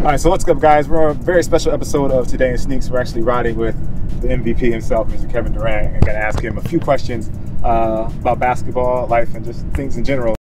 All right, so what's up, guys? We're on a very special episode of Today in Sneaks. We're actually riding with the MVP himself, Mr. KeVin Durant, and going to ask him a few questions about basketball, life, and just things in general.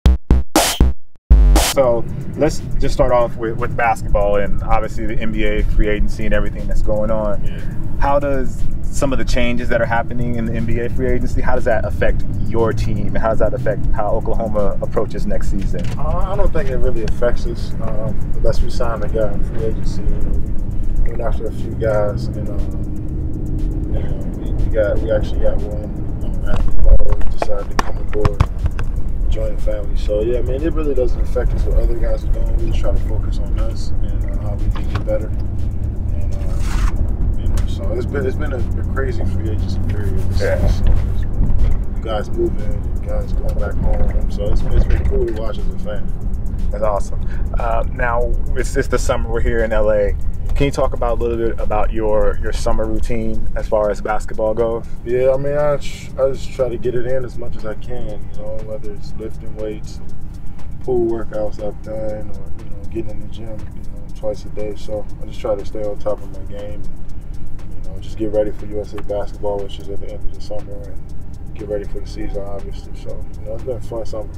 So let's just start off with basketball and obviously the NBA free agency and everything that's going on. Yeah. How does some of the changes that are happening in the NBA free agency, how does that affect your team? And how does that affect how Oklahoma approaches next season? I don't think it really affects us unless we sign a guy in free agency. We went after a few guys, and we actually got one after tomorrow. We decided to come aboard and join the family. So yeah, man, it really doesn't affect us what other guys are doing. We just try to focus on us and how we can get better. So it's been a crazy free agency period. Guys moving, guys going back home. So it's been cool to watch as a fan. That's awesome. Now it's the summer. We're here in LA. Can you talk about a little bit about your summer routine as far as basketball goes? Yeah, I mean, I just try to get it in as much as I can. You know, whether it's lifting weights, pool workouts I've done, or getting in the gym, twice a day. So I just try to stay on top of my game. Just get ready for USA basketball, which is at the end of the summer, and get ready for the season, obviously. So, it's been a fun summer.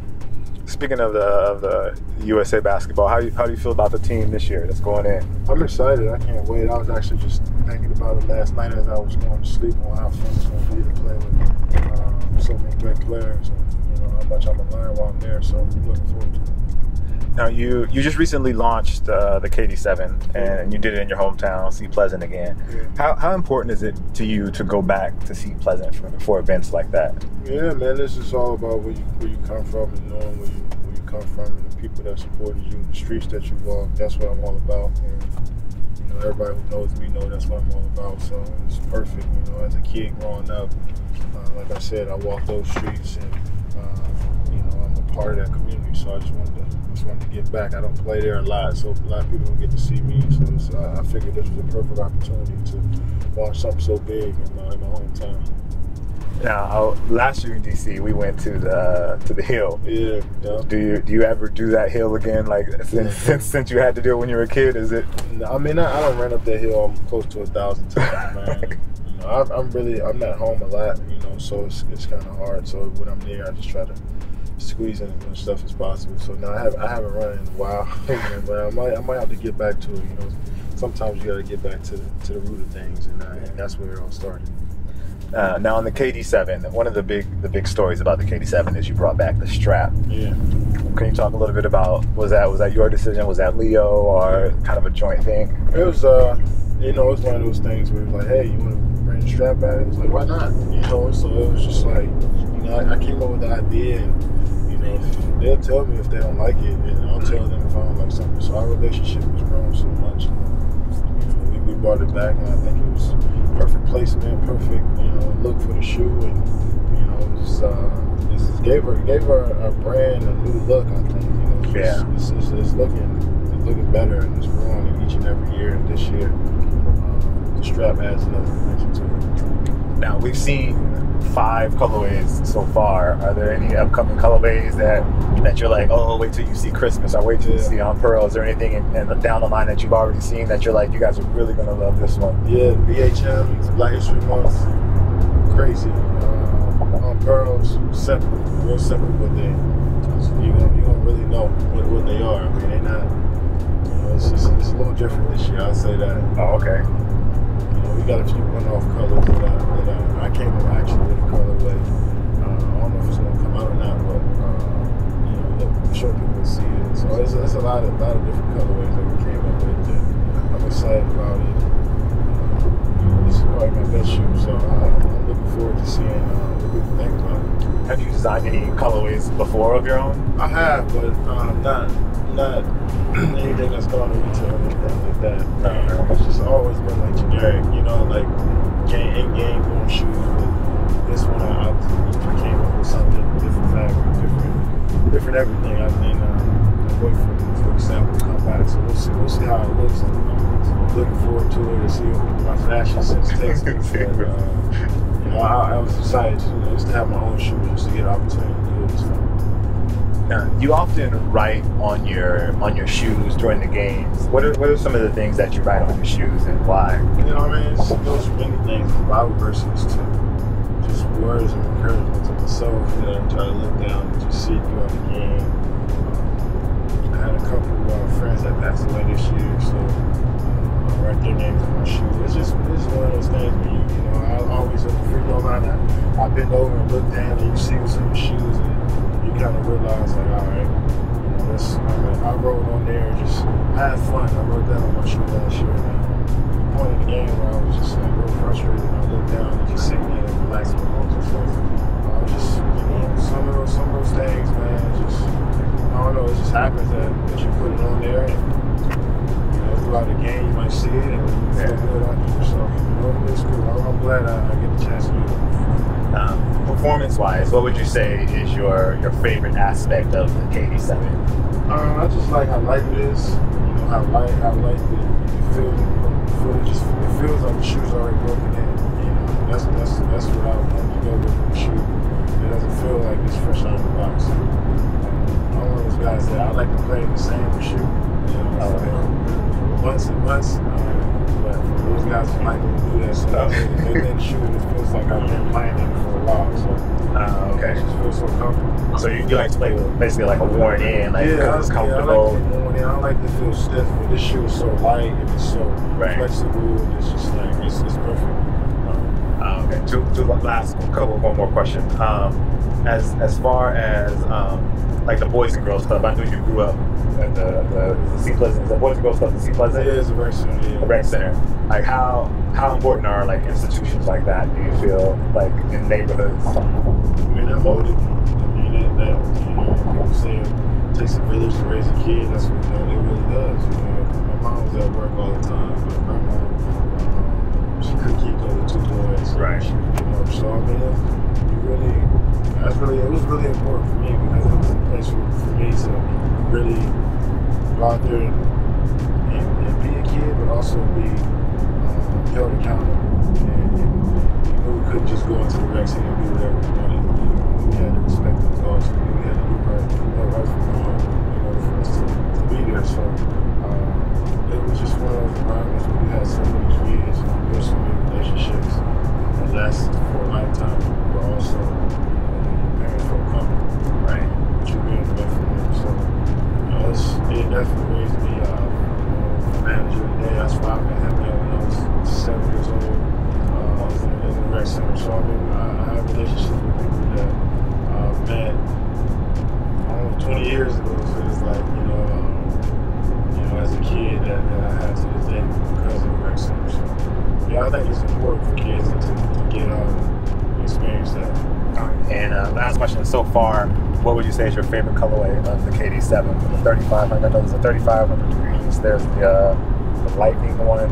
Speaking of the USA basketball, how do you feel about the team this year that's going in? I'm excited. I can't wait. I was actually just thinking about it last night as I was going to sleep on how fun it's going to be to play with so many great players, and how much I'm going to learn while I'm there. So I'm looking forward to it. Now, you just recently launched the KD7, and you did it in your hometown, Seat Pleasant again. Yeah. How important is it to you to go back to Seat Pleasant for events like that? Yeah, man, this is all about where you come from and knowing where you come from and the people that supported you, the streets that you walk. That's what I'm all about. And everybody who knows me know that's what I'm all about. So it's perfect. As a kid growing up, like I said, I walked those streets, and I'm a part of that community. So I just wanted to give back. I don't play there a lot, so a lot of people don't get to see me. So I figured this was a perfect opportunity to launch something so big in my hometown. Now, last year in DC, we went to the hill. Yeah. Do you ever do that hill again? Like since you had to do it when you were a kid, is it? I mean, I don't run up that hill close to 1,000 times, man. I'm not home a lot, so it's kind of hard. So when I'm there, I just try to squeeze in as much stuff as possible. So now I haven't run in a while, but I might have to get back to it. Sometimes you got to get back to the root of things, and that's where it all started. Now on the KD7, one of the big stories about the KD7 is you brought back the strap. Yeah. Can you talk a little bit about was that your decision? Was that Leo or kind of a joint thing? It was it was one of those things where it was like, hey, you want to bring the strap back? It was like, why not? So it was just like, I came up with the idea, and they'll tell me if they don't like it, and I'll tell them if I don't like something. So our relationship has grown so much. We brought it back, and I think it was perfect placement, perfect look for the shoe, and just gave her a brand, a new look. I think it's looking better, and it's growing each and every year. And this year, the strap adds another dimension to it. Now we've seen 5 colorways so far. Are there any upcoming colorways that you're like, oh, wait till you see Christmas, or wait till you see on Pearl? Is there anything down the line that you've already seen that you're like, you guys are really gonna love this one? Yeah, BHM, Black History Month, crazy. On Pearls, separate, real separate, but you gonna really know what they are. I mean, they're not. It's a little different this year. I'll say that. Oh, okay. We got a few one-off colors that I came up actually with a colorway. I don't know if it's gonna come out or not, but I'm sure people will see it. So there's a lot of different colorways that we came up with. I'm excited about it. This is probably my best shoe, so I'm looking forward to seeing what people think about it. Have you designed any colorways before of your own? I have, but not anything that's gone to retail or anything like that. No. It's just always been like generic, like in-game going shoes. But this one, I came up with something different fabric, different everything. I think I'm waiting for example to come back. So we'll see how it looks. I'm looking forward to it and see what my fashion sense takes me. I was excited just to have my own shoes, just to get an opportunity to do it. You often write on your shoes during the games. What are some of the things that you write on your shoes and why? You know, I mean, it goes from many things, from Bible verses to just words of encouragement to myself that I try to look down and just see throughout the game. I had a couple of friends that passed away this year, so I write their names on my shoe. It's one of those things where you know, I always look free throw line. I bend over and look down and you see what's in your shoes and you kind of realize like, all right, you know, I wrote on there and just had fun. I wrote that on my shoe last year. And the point of the game where I was just like real frustrated and I looked down and just sitting there and relaxing my muscles. So I was just, you know, some of those things, man, just, I don't know, it just happens that you put it on there and, you know, throughout the game you might see it and you feel good on you. So, you know, it's cool. I'm glad I get the chance to do it. Performance-wise, what would you say is your favorite aspect of the KD7? I just like how light it is. You know, how light the feel. It feels like the shoe's already broken in. You know, that's what I want to go with the shoe. It doesn't feel like it's fresh out of the box. I'm one of those guys that I like to play in the same shoe. You know, months and months. But those guys like to do that. So they're in the shoe and it feels like I've been playing it for a while. So okay. It just feels so comfortable. So you like to play with basically like a worn in, like it's comfortable. Yeah, I like worn in. I don't like to feel stiff, but this shoe is so light and it's so flexible and it's just like it's perfect. Okay. One more question. As far as like the Boys and Girls Club, I knew you grew up at the Sea Pleasant. Is the Boys and Girls Club the Sea Pleasant? Yeah, it's a rec center. Yeah. A rec center. Like how important are like institutions like that? Do you feel like in neighborhoods? I mean, that molded me. I mean, that you know, people say it takes a village to raise a kid. That's what it really does. You know, my mom was at work all the time. My grandma, she could keep those two boys. Right. You know, so I mean, it was really important for me because it was a place for me to really go out there and be a kid, but also be held accountable. And you know, we couldn't just go into the rec center and do whatever we wanted. We had to respect the adults. We had to do right from home in order for us to be there. So it was just one of those environments where we had so many kids and we built so many relationships that lasted for a lifetime. But also, your parents felt comfortable, right? But you being there for them. So it definitely raised me manager today. That's why I've been having that when I was 7 years old. I was in the rec center. So I mean, I have relationships with people that I've met 20 years ago. So it's like, you know, as a kid that I had to this day because of the rec center. So yeah, I think it's important for kids to get experience that. And last question, so far, what would you say is your favorite colorway of the KD7? The 3500, I know there's a 3500 degrees, there's the lightning one.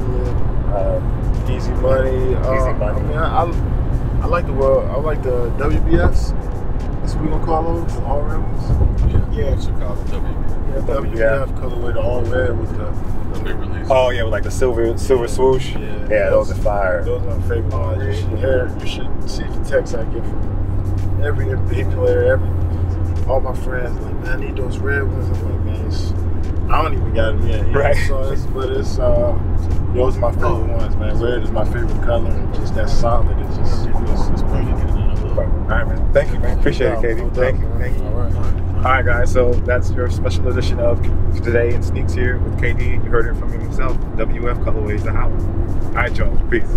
Easy money. Easy money. I mean, I like the WBFs. That's what we're going to call those, the all red ones. Yeah, it's called the WBF. Yeah, WBF colorway, the all red with the big release. Oh yeah, with like the silver swoosh. Yeah, those are fire. Those are my favorite ones. You should see the texts I get from every NBA player, all my friends. Like, man, I need those red ones. I'm like, man, I don't even got them yet. Right. So those are my favorite ones, man. Red is my favorite color, and just that solid. It's perfect. All right, man. Thank you, man. Appreciate it, KD. Thank you. All right, guys. So that's your special edition of Today in Sneaks here with KD. You heard it from him himself. WF Colorways, the house. All right, y'all. Peace.